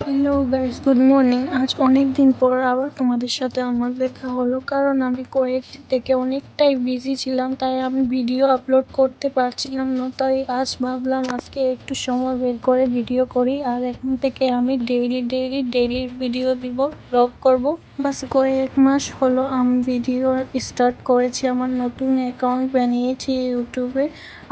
Hello guys, good morning. আজ অনেক দিন পর আবার তোমাদের সাথে আমার দেখা হলো, কারণ আমি কয়েকদিন থেকে অনেকটাই বিজি ছিলাম, তাই আমি ভিডিও আপলোড করতে পারছিলাম না। তাই আজ ভাবলাম আজকে একটু সময় বের করে ভিডিও করি, আর এখন থেকে আমি ডেইলি ভিডিও দিব, ব্লগ করব। বাস কয়েক মাস হলো আমি ভিডিও স্টার্ট করেছি, আমার নতুন অ্যাকাউন্ট বানিয়েছি ইউটিউবে।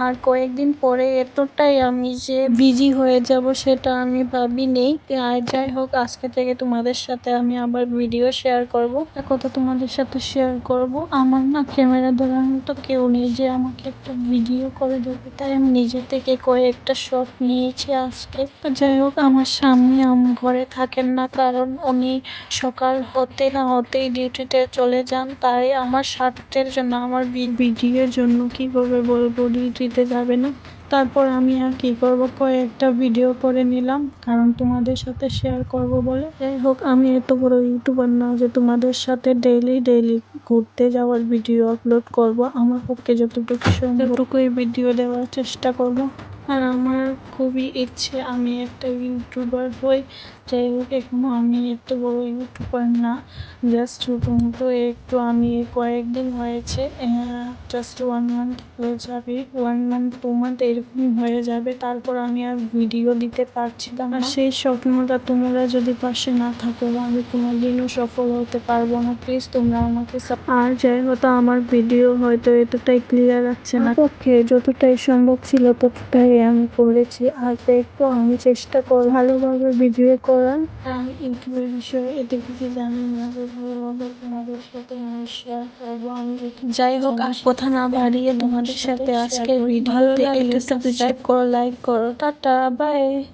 আর কয়েকদিন পরে এতটাই আমি যে বিজি হয়ে যাব সেটা আমি ভাবিনি। আর যাই হোক, আজকে থেকে তোমাদের সাথে আমি আবার ভিডিও শেয়ার করব, একটা কথা তোমাদের সাথে শেয়ার করব। আমার না ক্যামেরা ধরার মতো কেউ নেই যে আমাকে একটা ভিডিও করে দেবে, তাই আমি নিজে থেকে কয়েকটা শট নিয়েছি আজকে। তো যাই হোক, আমার স্বামী আমার ঘরে থাকেন না, কারণ উনি সকাল হতে না হতেই ডিউটিতে চলে যান। তাই আমার স্বার্থের জন্য, আমার ভিডিওর জন্য কিভাবে বলবো ডিউটিতে যাবে না, তারপর আমি আর কি করবো, কয়েকটা ভিডিও করে নিলাম কারণ তোমাদের সাথে শেয়ার করব বলে। যাই হোক, আমি এত বড় ইউটিউবার না যে তোমাদের সাথে ডেইলি ঘুরতে যাওয়ার ভিডিও আপলোড করব। আমার পক্ষে যতটুকু ততটুকুই ভিডিও দেওয়ার চেষ্টা করব। আর আমার খুবই ইচ্ছে আমি একটা ইউটিউবার হই। যাই হোক, এখনো আমি এত বড় ইউটিউবার না, জাস্ট ছোটো মতো একটু। আমি কয়েকদিন হয়েছে, জাস্ট 1 মান্থ হয়ে যাবে, 1 মান্থ 2 মান্থ এরকম হয়ে যাবে। তারপর আমি আর ভিডিও দিতে পারছিলাম না। সেই স্বপ্নটা তোমরা যদি পাশে না থাকো, আমি কোনোদিনও সফল হতে পারবো না। প্লিজ তোমরা আমাকে আর যাই হতো, আমার ভিডিও হয়তো এতটাই ক্লিয়ার আসছে না, পক্ষে যতটাই সম্ভব ছিল ততটাই আমি করেছি। আর একটু আমি চেষ্টা করি ভালোভাবে ভিডিও করার। আমি ইউটিউবের বিষয়ে এতে কিছু জানি না, ভালোভাবে তোমাদের সাথে আমি শেয়ার করবো। যাই হোক, আর কথা না বাড়িয়ে তোমাদের সাথে আজকে ভালো লাগলে একটু সাবস্ক্রাইব করো, লাইক করো। Tata, by.